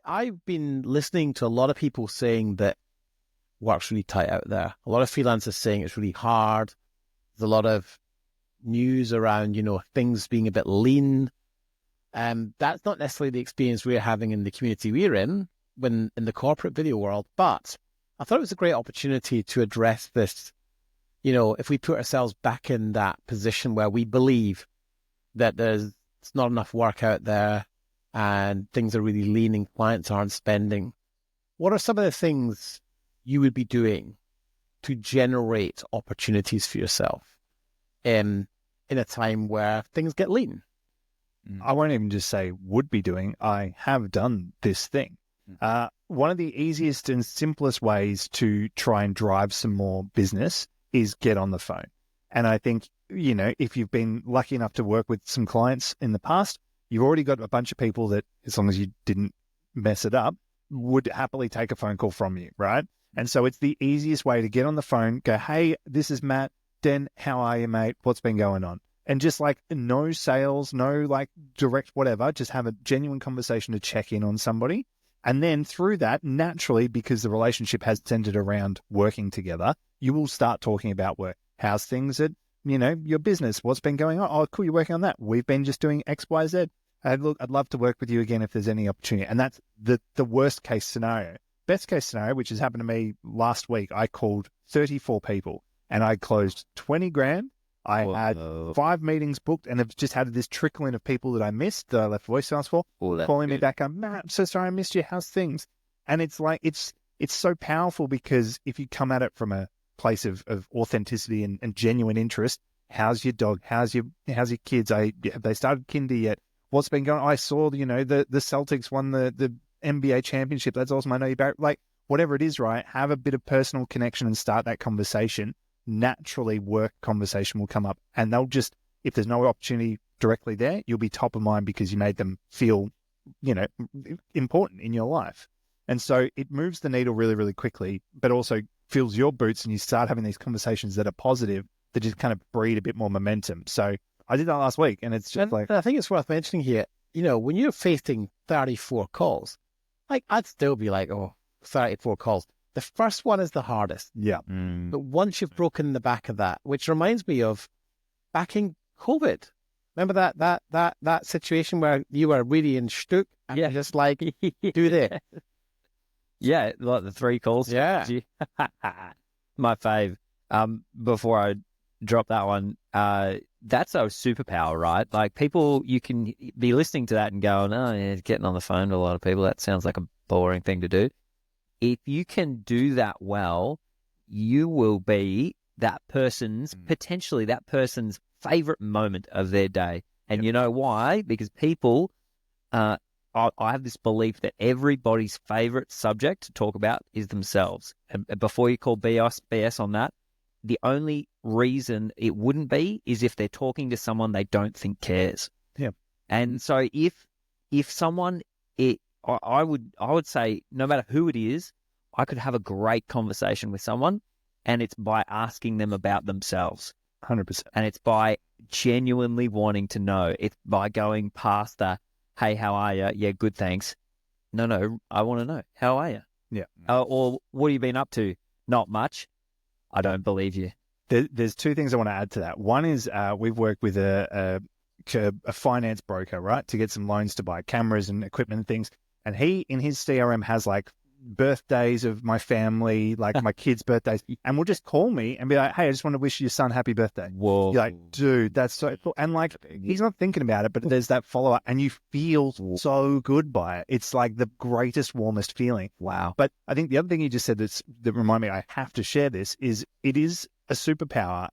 I've been listening to a lot of people saying that work's really tight out there. A lot of freelancers saying it's really hard. There's a lot of news around, things being a bit lean. That's not necessarily the experience we're having in the community we're in the corporate video world. But I thought it was a great opportunity to address this. If we put ourselves back in that position where we believe that there's not enough work out there and things are really lean and clients aren't spending, what are some of the things you would be doing to generate opportunities for yourself in a time where things get lean? I won't even just say would be doing. I have done this thing. One of the easiest and simplest ways to try and drive some more business is get on the phone. And I think, if you've been lucky enough to work with some clients in the past, you've already got a bunch of people that, as long as you didn't mess it up, would happily take a phone call from you, right? And so it's the easiest way to get on the phone, go, hey, this is Matt. Den, how are you, mate? What's been going on? And just like no sales, no like direct whatever, just have a genuine conversation to check in on somebody. And then through that, naturally, because the relationship has centered around working together, you will start talking about work. How's things at, your business? What's been going on? Oh, cool, you're working on that. We've been just doing X, Y, Z. I'd love to work with you again if there's any opportunity. And that's the worst case scenario. Best case scenario, which has happened to me last week, I called 34 people and I closed 20 grand. I had 5 meetings booked and have just had this trickle in of people that I missed, that I left voicemails for, calling me back. Matt, I'm so sorry I missed you. How's things? And it's like, it's so powerful because if you come at it from a place of authenticity and genuine interest, how's your dog? How's your kids? Have they started kinder yet? What's been going on? I saw, the Celtics won the NBA championship. That's awesome. I know you back, like whatever it is, right? Have a bit of personal connection and start that conversation. Naturally, work conversation will come up and they'll just, if there's no opportunity directly there, you'll be top of mind because you made them feel, important in your life. And so it moves the needle really, really quickly, but also fills your boots and you start having these conversations that are positive, that just kind of breed a bit more momentum. So I did that last week and it's just I think it's worth mentioning here, when you're facing 34 calls, like I'd still be like, 34 calls. The first one is the hardest. Yeah. But once you've broken the back of that, which reminds me of back in COVID. Remember that situation where you were really in shtuck and just like, do this. Yeah, like the 3 calls. Yeah. My fave. Before I drop that one, that's a superpower, right? Like people, you can be listening to that and going, oh yeah, getting on the phone to a lot of people, that sounds like a boring thing to do. If you can do that well, you will be potentially that person's favorite moment of their day. And you know why? Because people, I have this belief that everybody's favorite subject to talk about is themselves. And before you call BS on that, the only reason it wouldn't be is if they're talking to someone they don't think cares. Yeah. And so if someone, I would say no matter who it is, I could have a great conversation with someone and it's by asking them about themselves. 100%. And it's by genuinely wanting to know. It's by going past the, hey, how are you? Yeah, good, thanks. No, I want to know. How are you? Yeah. Or what have you been up to? Not much. I don't believe you. There's 2 things I want to add to that. One is we've worked with a finance broker, right, to get some loans to buy cameras and equipment and things. And he, in his CRM, has like birthdays of my family, like my kids' birthdays, and will just call me and be like, hey, I just want to wish your son happy birthday. Whoa. You're like, dude, that's so cool. And like, he's not thinking about it, but there's that follow-up and you feel so good by it. It's like the greatest, warmest feeling. Wow. But I think the other thing you just said that remind me I have to share this is it is a superpower,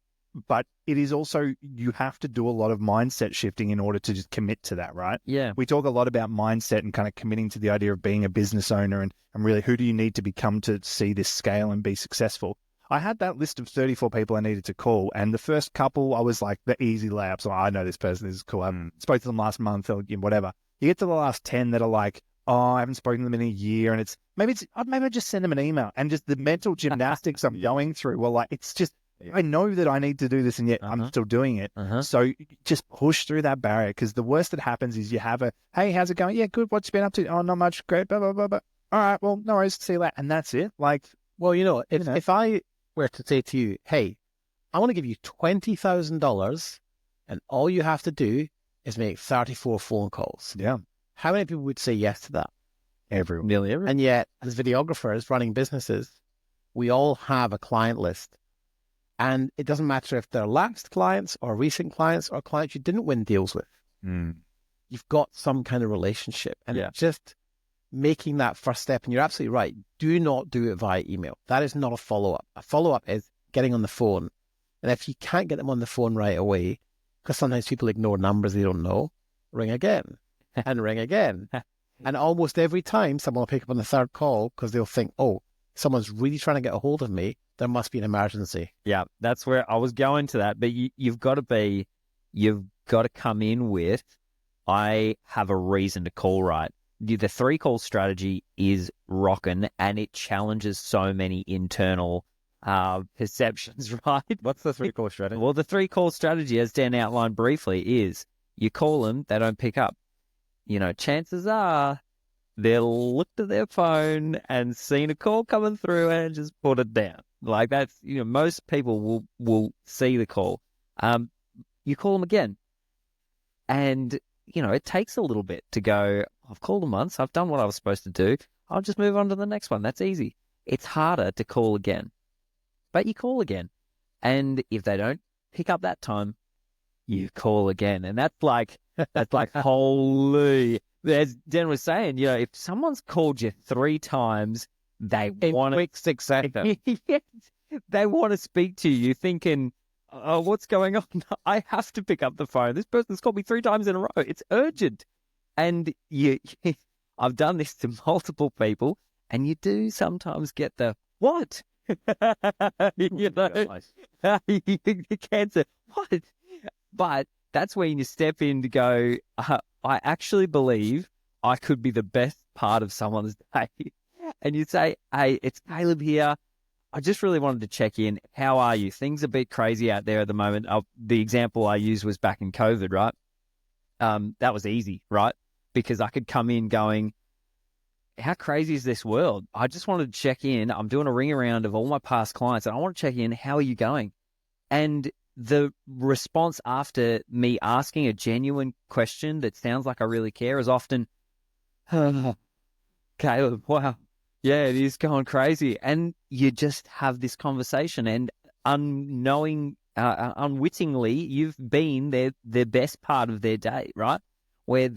but it is also, you have to do a lot of mindset shifting in order to just commit to that, right? Yeah. We talk a lot about mindset and kind of committing to the idea of being a business owner and really who do you need to become to see this scale and be successful. I had that list of 34 people I needed to call, and the first couple I was like the easy layups. So I know this person, this is cool. I spoke to them last month or whatever. You get to the last 10 that are like, oh, I haven't spoken to them in a year, and maybe I just send them an email, and just the mental gymnastics I'm going through. Well, like it's just I know that I need to do this, and yet I'm still doing it. So just push through that barrier, because the worst that happens is you have a, hey, how's it going? Yeah, good. What's you been up to? Oh, not much. Great. Blah, blah, blah, blah. All right. Well, no worries. See you later. And that's it. Like, well, if I were to say to you, hey, I want to give you $20,000 and all you have to do is make 34 phone calls. Yeah. How many people would say yes to that? Everyone. Nearly everyone. And yet, as videographers running businesses, we all have a client list. And it doesn't matter if they're lapsed clients or recent clients or clients you didn't win deals with. You've got some kind of relationship. And it's just making that first step. And you're absolutely right. Do not do it via email. That is not a follow-up. A follow-up is getting on the phone. And if you can't get them on the phone right away, because sometimes people ignore numbers they don't know, ring again and ring again. And almost every time someone will pick up on the third call because they'll think, oh, someone's really trying to get a hold of me. There must be an emergency. Yeah, that's where I was going to that. But you've got to come in with, I have a reason to call, right? The 3-call strategy is rocking, and it challenges so many internal perceptions, right? What's the 3-call strategy? Well, the 3-call strategy, as Dan outlined briefly, is you call them, they don't pick up. Chances are they'll look at their phone and seen a call coming through and just put it down. Like that's, most people will see the call. You call them again. And, it takes a little bit to go, I've called them once, I've done what I was supposed to do. I'll just move on to the next one. That's easy. It's harder to call again. But you call again. And if they don't pick up that time, you call again. And that's like holy. As Den was saying, if someone's called you 3 times, they want quick succession. They want to speak to you, thinking, "Oh, what's going on? I have to pick up the phone. This person's called me 3 times in a row. It's urgent." And I've done this to multiple people, and you do sometimes get the what? You can't say what, but that's when you step in to go, I actually believe I could be the best part of someone's day. And you say, hey, it's Caleb here. I just really wanted to check in. How are you? Things are a bit crazy out there at the moment. The example I used was back in COVID, right? That was easy, right? Because I could come in going, how crazy is this world? I just wanted to check in. I'm doing a ring around of all my past clients, and I want to check in. How are you going? And the response after me asking a genuine question that sounds like I really care is often, oh, Caleb, wow, yeah, it is going crazy. And you just have this conversation, and unwittingly, you've been their best part of their day, right? Where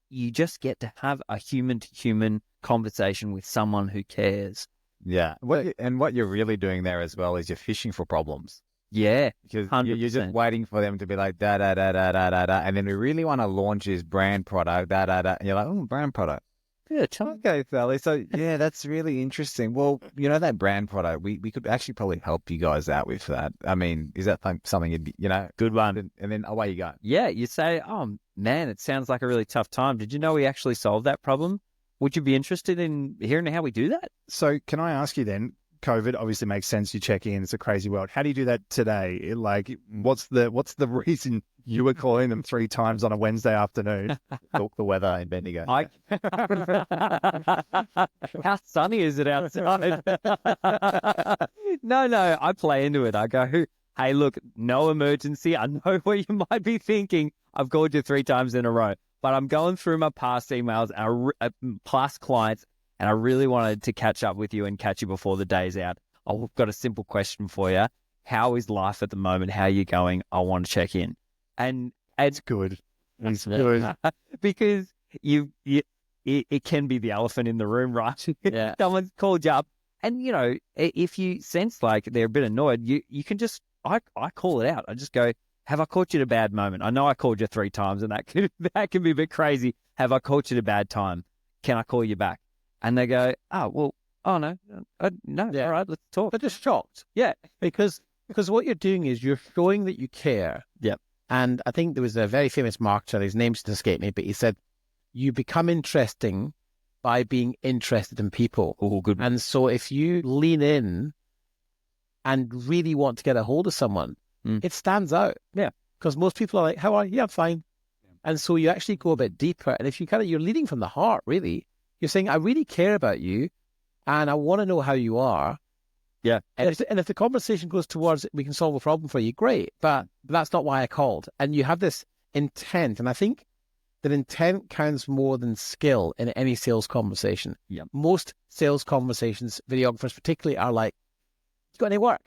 you just get to have a human-to-human conversation with someone who cares. Yeah. What you're really doing there as well is you're fishing for problems. Yeah. Because you're just waiting for them to be like, da, da, da, da, da, da, da. And then we really want to launch this brand product, da, da, da. And you're like, oh, brand product. Yeah, okay, S.C.A.L.E. So, yeah, that's really interesting. Well, that brand product, we could actually probably help you guys out with that. I mean, is that something you'd be, good one. And then away you go. Yeah, you say, oh, man, it sounds like a really tough time. Did you know we actually solved that problem? Would you be interested in hearing how we do that? So can I ask you then, COVID obviously makes sense. You check in. It's a crazy world. How do you do that today? Like, what's the reason you were calling them 3 times on a Wednesday afternoon? Talk the weather in Bendigo. How sunny is it outside? No, I play into it. I go, hey, look, no emergency. I know what you might be thinking. I've called you 3 times in a row, but I'm going through my past emails and past clients, and I really wanted to catch up with you and catch you before the day's out. I've got a simple question for you. How is life at the moment? How are you going? I want to check in. And it's good. It's good. Because it can be the elephant in the room, right? Yeah. Someone's called you up, and if you sense like they're a bit annoyed, you can just I call it out. I just go, have I caught you at a bad moment? I know I called you 3 times, and that can be a bit crazy. Have I caught you at a bad time? Can I call you back? And they go, no, no, Yeah. all right, let's talk. They're just shocked. Yeah, Because what you're doing is you're showing that you care. Yep. And I think there was a very famous marketer, his name's escaped me, but he said, you become interesting by being interested in people. Oh, good. And so if you lean in and really want to get a hold of someone, it stands out. Yeah. Because most people are like, how are you? Yeah, I'm fine. And so you actually go a bit deeper. And if you you're leading from the heart, really, you're saying, I really care about you and I want to know how you are. Yeah. And if the conversation goes towards, we can solve a problem for you, great. But that's not why I called. And you have this intent. And I think that intent counts more than skill in any sales conversation. Yeah. Most sales conversations, videographers particularly, are like, you got any work?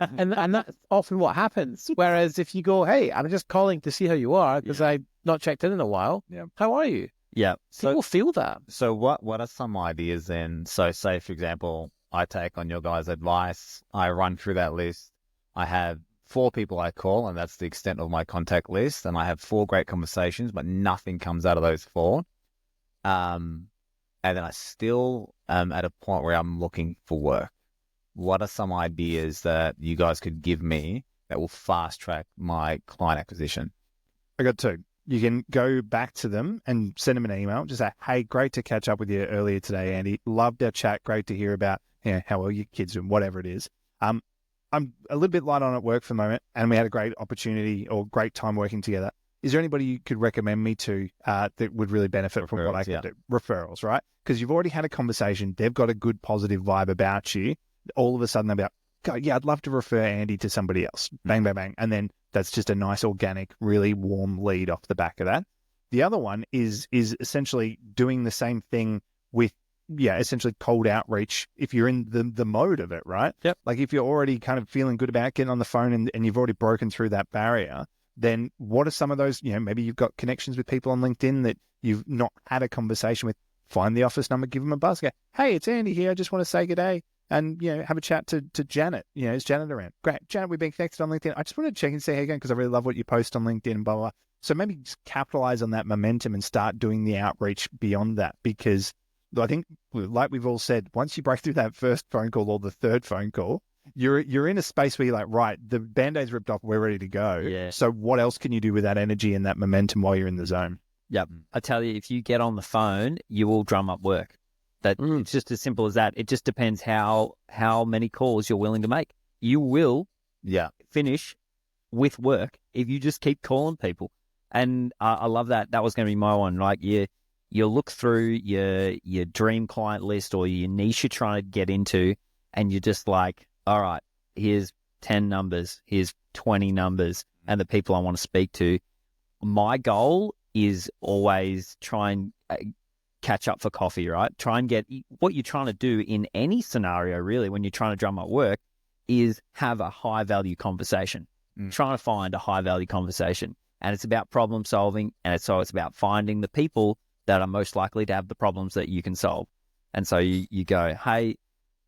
and that's often what happens. Whereas if you go, hey, I'm just calling to see how you are because I've not checked in a while. Yeah. How are you? Yeah. People feel that. So what are some ideas then? So say, for example, I take on your guys' advice. I run through that list. I have 4 people I call, and that's the extent of my contact list. And I have 4 great conversations, but nothing comes out of those 4. And then I still am at a point where I'm looking for work. What are some ideas that you guys could give me that will fast track my client acquisition? I got 2. You can go back to them and send them an email. Just say, hey, great to catch up with you earlier today, Andy. Loved our chat. Great to hear about how well your kids doing, whatever it is. I'm a little bit light on at work for the moment, and we had a great opportunity or great time working together. Is there anybody you could recommend me to that would really benefit from what I can do? Referrals, right? Because you've already had a conversation. They've got a good positive vibe about you. All of a sudden, they're about, God, yeah, I'd love to refer Andy to somebody else. Bang, bang, bang. And then that's just a nice, organic, really warm lead off the back of that. The other one is essentially doing the same thing with, essentially cold outreach if you're in the mode of it, right? Yep. Like if you're already kind of feeling good about getting on the phone and you've already broken through that barrier, then what are some of those, maybe you've got connections with people on LinkedIn that you've not had a conversation with. Find the office number, give them a buzz, go, hey, it's Andy here. I just want to say good day. And, have a chat to Janet. Is Janet around? Great. Janet, we've been connected on LinkedIn. I just want to check and see how you're going because I really love what you post on LinkedIn and blah, blah, blah. So maybe just capitalize on that momentum and start doing the outreach beyond that because I think, like we've all said, once you break through that first phone call or the third phone call, you're in a space where you're like, right, the Band-Aid's ripped off, we're ready to go. Yeah. So what else can you do with that energy and that momentum while you're in the zone? Yep. I tell you, if you get on the phone, you will drum up work. It's just as simple as that. It just depends how many calls you're willing to make. You will finish with work if you just keep calling people. And I love that. That was going to be my one. Like you look through your dream client list or your niche you're trying to get into, and you're just like, all right, here's 10 numbers, here's 20 numbers, and the people I want to speak to. My goal is always try and catch up for coffee, right? Try and get what you're trying to do in any scenario, really, when you're trying to drum up work, is have a high value conversation. Trying to find a high value conversation. And it's about problem solving. And it's about finding the people that are most likely to have the problems that you can solve. And so you go, hey,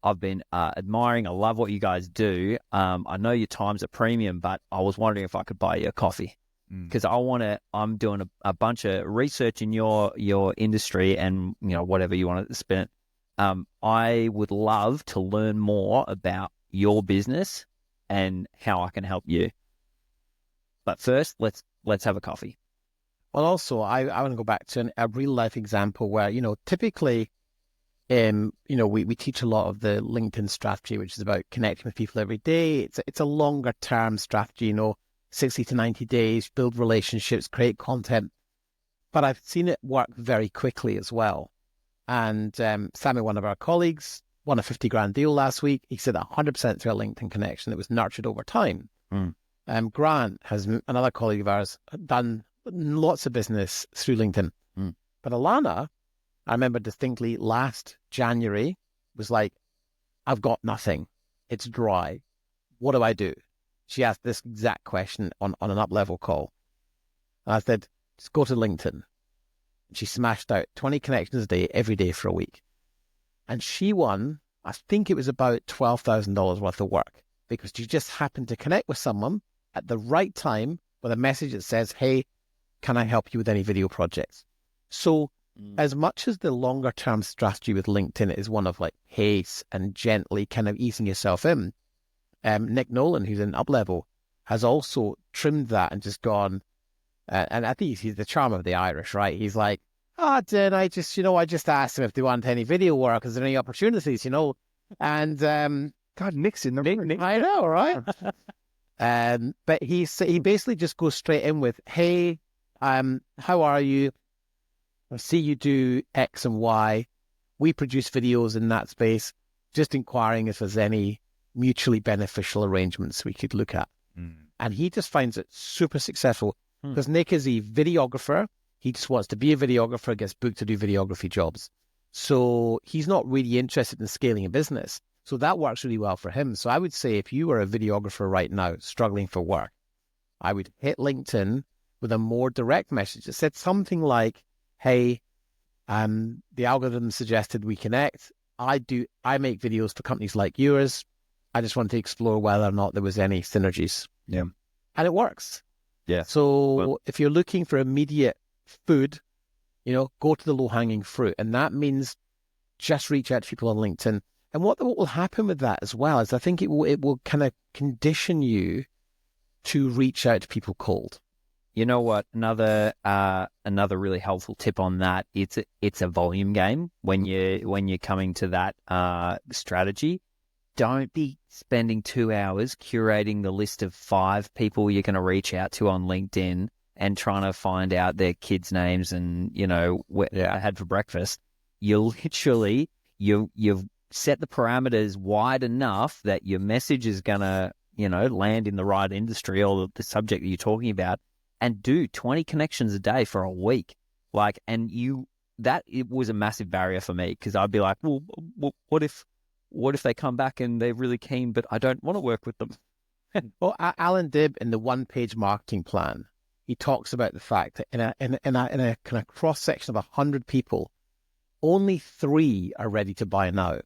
I've been admiring, I love what you guys do. I know your time's a premium, but I was wondering if I could buy you a coffee. Because I'm doing a bunch of research in your industry and, whatever you want to spin it. I would love to learn more about your business and how I can help you. But first, let's have a coffee. Well, also, I want to go back to a real life example where, typically, we teach a lot of the LinkedIn strategy, which is about connecting with people every day. It's a longer term strategy, 60 to 90 days, build relationships, create content. But I've seen it work very quickly as well. And Sammy, one of our colleagues, won a 50 grand deal last week. He said 100% through a LinkedIn connection that was nurtured over time. Grant, has another colleague of ours, done lots of business through LinkedIn. But Alana, I remember distinctly last January, was like, I've got nothing. It's dry. What do I do? She asked this exact question on an up-level call. And I said, just go to LinkedIn. She smashed out 20 connections a day, every day for a week. And she won, I think it was about $12,000 worth of work because she just happened to connect with someone at the right time with a message that says, hey, can I help you with any video projects? So as much as the longer-term strategy with LinkedIn is one of like pace and gently kind of easing yourself in, Nick Nolan, who's in up-level, has also trimmed that and just gone, and I think he's the charm of the Irish, right? He's like, Den, I just asked him if they want any video work. Is there any opportunities, And God, Nick's in the room. I know, right? But he basically just goes straight in with, "Hey, how are you? I see you do X and Y. We produce videos in that space. Just inquiring if there's any mutually beneficial arrangements we could look at." And he just finds it super successful because Nick is a videographer. He just wants to be a videographer, gets booked to do videography jobs. So he's not really interested in scaling a business. So that works really well for him. So I would say if you were a videographer right now struggling for work, I would hit LinkedIn with a more direct message that said something like, "Hey, the algorithm suggested we connect. I make videos for companies like yours. I just wanted to explore whether or not there was any synergies." Yeah. And it works. Yeah. So if you're looking for immediate food, go to the low-hanging fruit. And that means just reach out to people on LinkedIn. And what will happen with that as well is I think it will kind of condition you to reach out to people cold. You know what? Another really helpful tip on that. It's a volume game when you're coming to that strategy. Don't be spending 2 hours curating the list of 5 people you're going to reach out to on LinkedIn and trying to find out their kids' names and what I had for breakfast. You've set the parameters wide enough that your message is going to land in the right industry or the subject that you're talking about. And do 20 connections a day for a week. It was a massive barrier for me because I'd be like, well, what if they come back and they're really keen, but I don't want to work with them? Well, Alan Dibb in the one-page marketing plan, he talks about the fact that in a kind of cross-section of 100 people, only 3 are ready to buy now.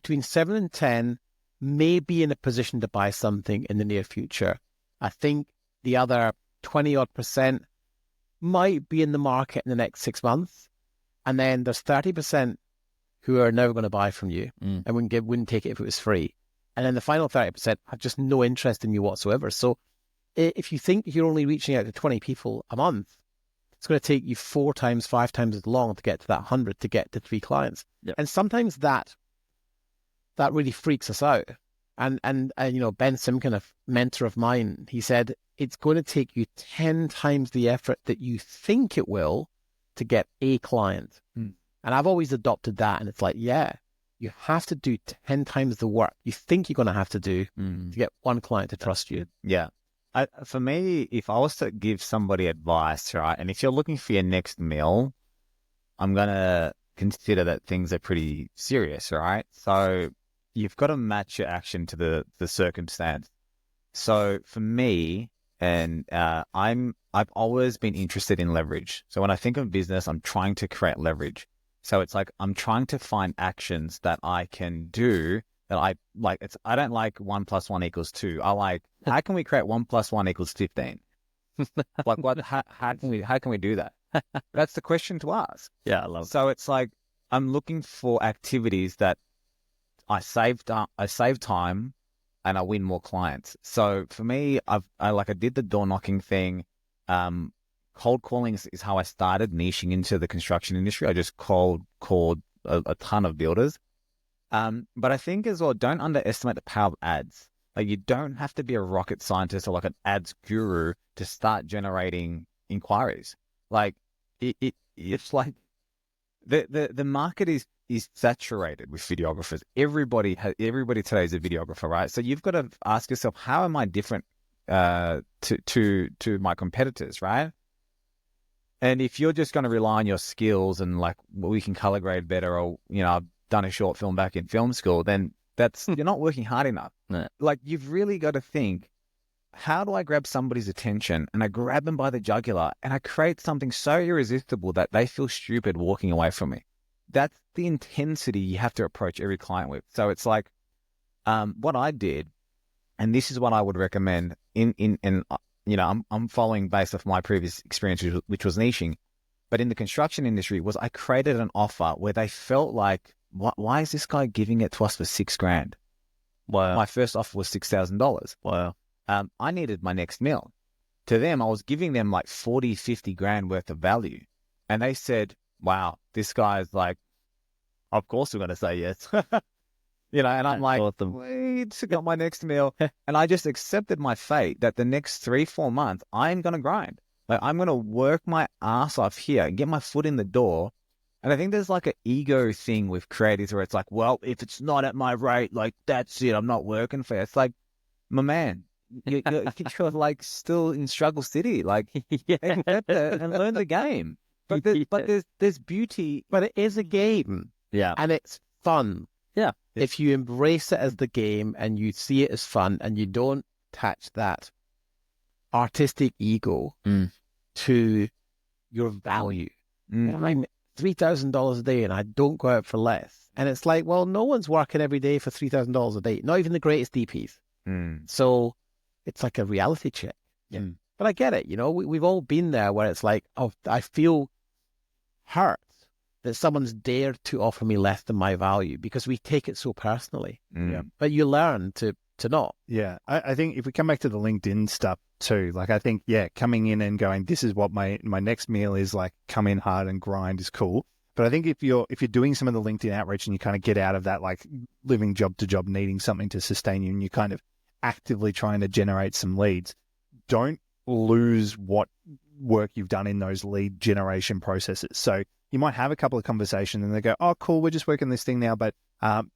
Between 7 and 10 may be in a position to buy something in the near future. I think the other 20-odd% might be in the market in the next 6 months. And then there's 30% who are never going to buy from you and wouldn't take it if it was free. And then the final 30% have just no interest in you whatsoever. So if you think you're only reaching out to 20 people a month, it's going to take you 4 times, 5 times as long to get to that 100 to get to 3 clients. Yep. And sometimes that really freaks us out. And Ben Simkin, a mentor of mine, he said, it's going to take you 10 times the effort that you think it will to get a client. And I've always adopted that. And it's like, yeah, you have to do 10 times the work you think you're going to have to do to get one client to trust you. Yeah. For me, if I was to give somebody advice, right, and if you're looking for your next meal, I'm going to consider that things are pretty serious, right? So you've got to match your action to the circumstance. So for me, and I've always been interested in leverage. So when I think of business, I'm trying to create leverage. So it's like I'm trying to find actions that I can do that I like. I don't like 1 + 1 = 2. I like, how can we create 1 + 1 = 15? Like what? How can we do that? That's the question to ask. Yeah, I love it. So it's like I'm looking for activities that I save time and I win more clients. So for me, I did the door knocking thing. Cold calling is how I started niching into the construction industry. I just called a ton of builders. But I think as well, don't underestimate the power of ads. Like you don't have to be a rocket scientist or like an ads guru to start generating inquiries. Like it's like the market is saturated with videographers. Everybody today is a videographer, right? So you've got to ask yourself, how am I different to my competitors, right? And if you're just going to rely on your skills and like, well, we can color grade better, or I've done a short film back in film school, then you're not working hard enough. No. Like you've really got to think, how do I grab somebody's attention? And I grab them by the jugular and I create something so irresistible that they feel stupid walking away from me. That's the intensity you have to approach every client with. So it's like, what I did, and this is what I would recommend I'm following based off my previous experience, which was niching, but in the construction industry, was I created an offer where they felt like, why is this guy giving it to us for $6,000? Wow. My first offer was $6,000. Wow. I needed my next meal. To them, I was giving them like 40, 50 grand worth of value. And they said, wow, this guy's like, of course we're going to say yes. You know, and I'm like, Awesome. wait, I got my next meal. And I just accepted my fate that the next 3-4 months, I'm going to grind. Like, I'm going to work my ass off here and get my foot in the door. And I think there's like an ego thing with creatives where it's like, well, if it's not at my rate, like, that's it. I'm not working for it. It's like, my man, you're like still in struggle city. Like, accept it and learn the game. But there's beauty. But it is a game. Yeah. And it's fun. Yeah. If you embrace it as the game and you see it as fun and you don't attach that artistic ego to your value. I mean, $3,000 a day and I don't go out for less. And it's like, well, no one's working every day for $3,000 a day, not even the greatest DPs. So it's like a reality check. Yeah. But I get it. You know, we've all been there where it's like, oh, I feel hurt that someone's dared to offer me less than my value because we take it so personally. Yeah. But you learn to not. Yeah. I think if we come back to the LinkedIn stuff too, like I think, coming in and going, this is what my next meal is, like, come in hard and grind is cool. But I think if you're doing some of the LinkedIn outreach and you kind of get out of that, like living job to job, needing something to sustain you, and you're kind of actively trying to generate some leads, don't lose what work you've done in those lead generation processes. So you might have a couple of conversations and they go, oh, cool, we're just working this thing now, but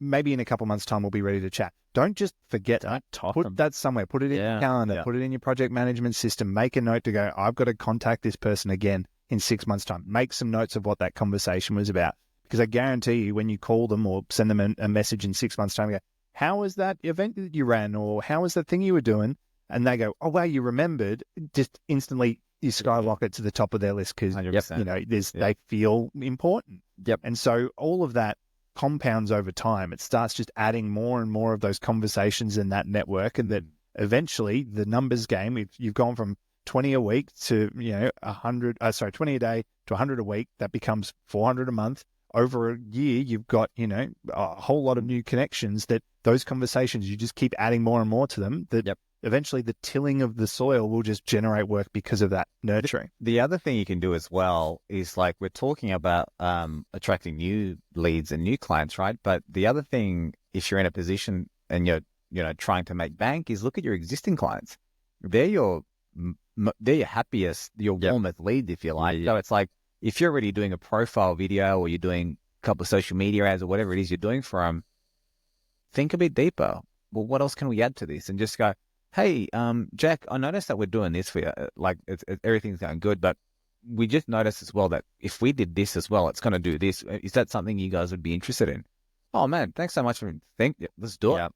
maybe in a couple of months' time we'll be ready to chat. Don't just forget that. Put that somewhere. Put it in your calendar. Put it in your project management system. Make a note to go, I've got to contact this person again in 6 months' time. Make some notes of what that conversation was about. Because I guarantee you, when you call them or send them a message in 6 months' time, you go, how was that event that you ran? Or how was that thing you were doing? And they go, oh, wow, you remembered. Just instantly you skyrocket to the top of their list because, you know, they feel important. Yep. And so all of that compounds over time. It starts just adding more and more of those conversations in that network. And then eventually the numbers game, if you've gone from 20 a week to, 20 a day to 100 a week, that becomes 400 a month. Over a year, you've got, a whole lot of new connections that those conversations, you just keep adding more and more to them that eventually the tilling of the soil will just generate work because of that nurturing. The other thing you can do as well is, like, we're talking about attracting new leads and new clients, right? But the other thing, if you're in a position and you're, trying to make bank, is look at your existing clients. They're your happiest, your warmest lead, if you like. So it's like, if you're already doing a profile video or you're doing a couple of social media ads or whatever it is you're doing for them, think a bit deeper. Well, what else can we add to this? And just go, hey, Jack, I noticed that we're doing this for you. Like, everything's going good, but we just noticed as well that if we did this as well, it's going to do this. Is that something you guys would be interested in? Oh man, thanks so much for let's do it.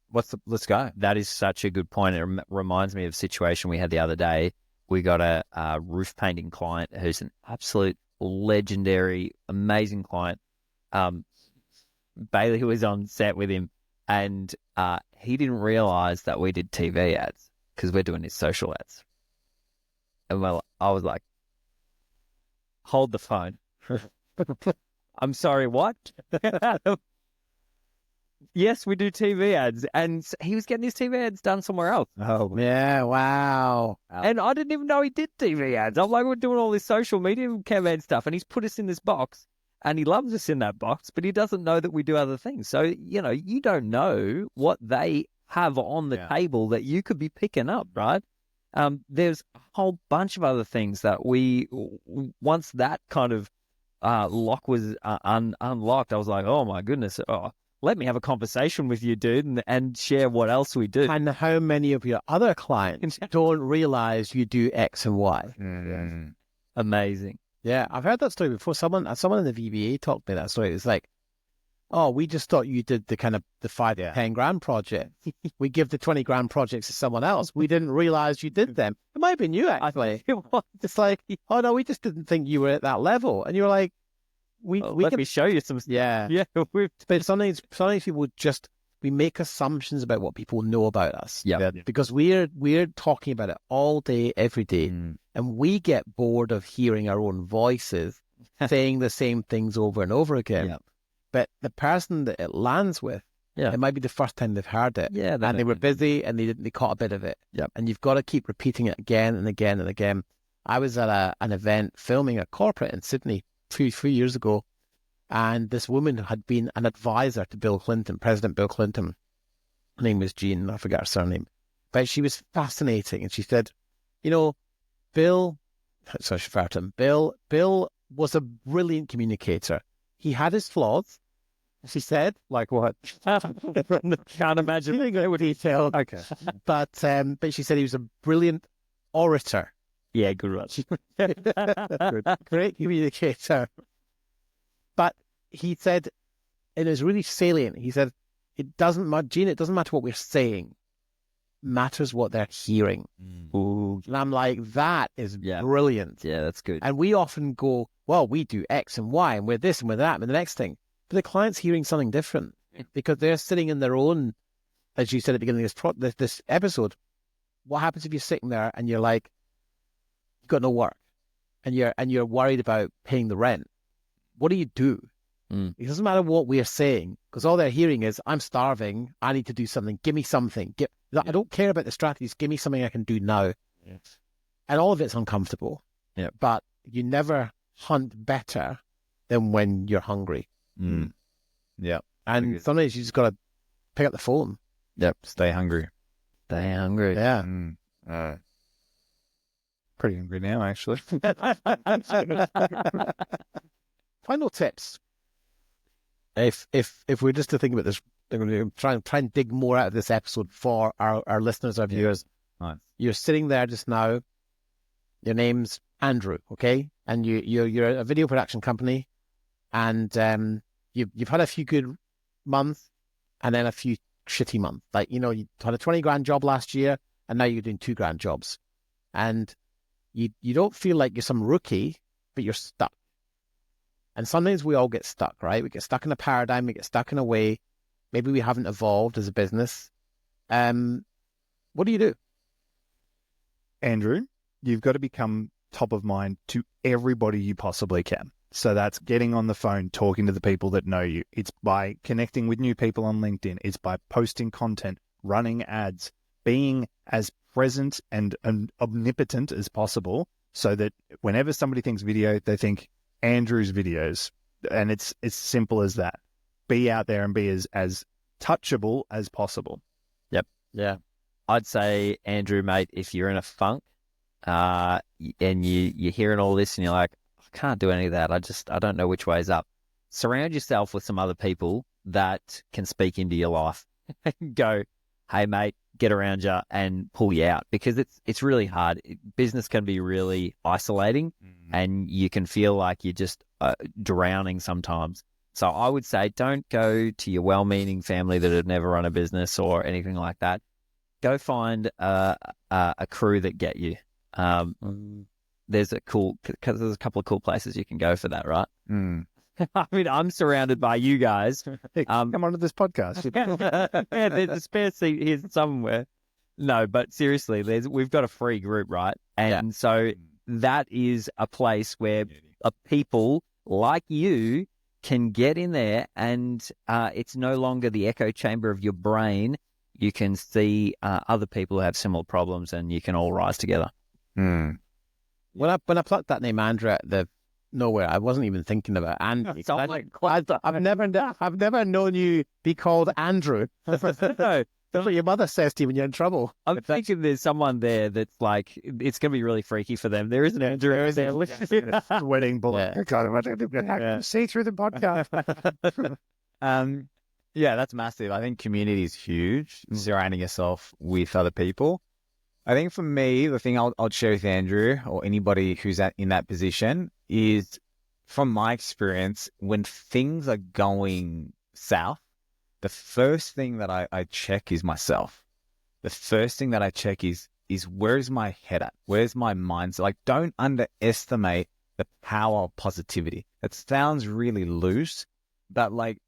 Let's go. That is such a good point. It reminds me of a situation we had the other day. We got a roof painting client who's an absolute legendary, amazing client. Bailey was on set with him, and he didn't realize that we did TV ads because we're doing his social ads. And I was like, hold the phone. I'm sorry, what? Yes, we do TV ads. And he was getting his TV ads done somewhere else. Oh, yeah, wow. And I didn't even know he did TV ads. I'm like, we're doing all this social media campaign stuff, and he's put us in this box, and he loves us in that box, but he doesn't know that we do other things. So, you don't know what they have on the table that you could be picking up, right? There's a whole bunch of other things that once that kind of lock was unlocked, I was like, oh my goodness, let me have a conversation with you, dude, and share what else we do. And how many of your other clients don't realize you do X and Y? Mm-hmm. Amazing. Yeah, I've heard that story before. Someone in the VBA told me that story. It's like, oh, we just thought you did the kind of the 5 to 10 grand project. We give the 20 grand projects to someone else. We didn't realize you did them. It might have been you, actually. It's like, oh no, we just didn't think you were at that level. And you're like, let me show you some stuff. Yeah. But sometimes people we make assumptions about what people know about us. Yeah. Because we're talking about it all day, every day. And we get bored of hearing our own voices saying the same things over and over again. Yep. But the person that it lands with, it might be the first time they've heard it. Yeah. And they were busy and they caught a bit of it. Yep. And you've got to keep repeating it again and again and again. I was at an event filming a corporate in Sydney 3 years ago, And this woman had been an advisor to Bill Clinton, President Bill Clinton. Her name was Jean. I forgot her surname. But she was fascinating. And she said, Bill, so she referred to him, Bill was a brilliant communicator. He had his flaws, she said. Like what? Can't imagine. They were detailed. Okay. But she said he was a brilliant orator. Yeah, good one. Great communicator. But he said, it is really salient. He said, it doesn't matter, Gene, it doesn't matter what we're saying. It matters what they're hearing. Ooh. And I'm like, that is brilliant. Yeah, that's good. And we often go, well, we do X and Y, and we're this and we're that, and the next thing. But the client's hearing something different because they're sitting in their own, as you said at the beginning of this episode. What happens if you're sitting there and you're like, you've got no work, and you're worried about paying the rent? What do you do? It doesn't matter what we're saying, because all they're hearing is, I'm starving, I need to do something, give me something. I don't care about the strategies, give me something I can do now. Yes. And all of it's uncomfortable. Yeah. But you never hunt better than when you're hungry. Yeah. And sometimes you just got to pick up the phone. Yep. Stay hungry. Stay hungry. Yeah. Pretty hungry now, actually. Final tips. If we're just to think about this, they're going to try and dig more out of this episode for our listeners, our viewers. Nice. You're sitting there just now. Your name's Andrew, okay, and you're a video production company, and you've had a few good months, and then a few shitty months. Like you had a 20 grand job last year, and now you're doing 2 grand jobs, and you don't feel like you're some rookie, but you're stuck. And sometimes we all get stuck, right? We get stuck in a paradigm, we get stuck in a way. Maybe we haven't evolved as a business. What do you do? Andrew, you've got to become top of mind to everybody you possibly can. So that's getting on the phone, talking to the people that know you. It's by connecting with new people on LinkedIn. It's by posting content, running ads, being as present and omnipotent as possible so that whenever somebody thinks video, they think Andrew's videos. And it's simple as that. Be out there and be as touchable as possible. Yep. Yeah. I'd say, Andrew, mate, if you're in a funk and you're hearing all this and you're like, I can't do any of that. I don't know which way is up. Surround yourself with some other people that can speak into your life. Go, hey, mate, get around you and pull you out, because it's really hard. Business can be really isolating and you can feel like you're just drowning sometimes. So I would say don't go to your well-meaning family that have never run a business or anything like that. Go find a crew that get you. There's a couple of cool places you can go for that, right? I mean, I'm surrounded by you guys. Come on to this podcast. Yeah, there's a spare seat here somewhere. No, but seriously, we've got a free group, right? And so that is a place where people like you can get in there, and it's no longer the echo chamber of your brain. You can see other people who have similar problems, and you can all rise together. When I plucked that name Andrew out the nowhere, I wasn't even thinking about Andy. I've never known you be called Andrew. No, that's what your mother says to you when you're in trouble. I'm thinking there's someone there that's like, it's going to be really freaky for them. There is an Andrew. There is a wedding bullet. Yeah. God, I can see through the podcast. Yeah, that's massive. I think community is huge. Surrounding yourself with other people. I think for me, the thing I'll share with Andrew or anybody who's in that position is, from my experience, when things are going south, the first thing that I check is myself. The first thing that I check is where's my head at? Where's my mindset? Like, don't underestimate the power of positivity. It sounds really loose, but like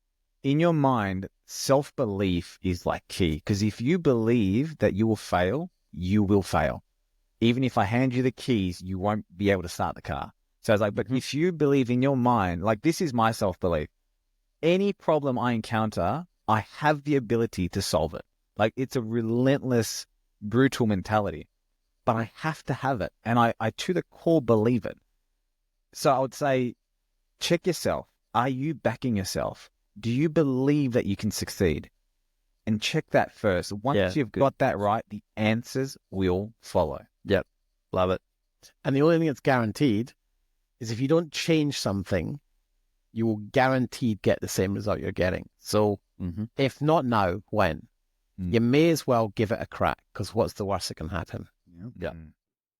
in your mind, self-belief is like key. Because if you believe that you will fail, you will fail. Even if I hand you the keys, you won't be able to start the car. So it's like, but if you believe in your mind, like this is my self-belief. Any problem I encounter, I have the ability to solve it. Like it's a relentless, brutal mentality, but I have to have it. And I to the core believe it. So I would say, check yourself. are you backing yourself? Do you believe that you can succeed? And check that first. Once you've got that right, the answers will follow. Yep. Love it. And the only thing that's guaranteed is if you don't change something, you will guaranteed get the same result you're getting. So if not now, when? You may as well give it a crack, because what's the worst that can happen? Yeah.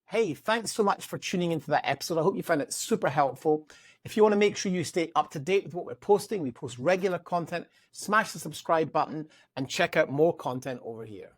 Hey, thanks so much for tuning into that episode. I hope you found it super helpful. If you want to make sure you stay up to date with what we're posting, we post regular content, smash the subscribe button and check out more content over here.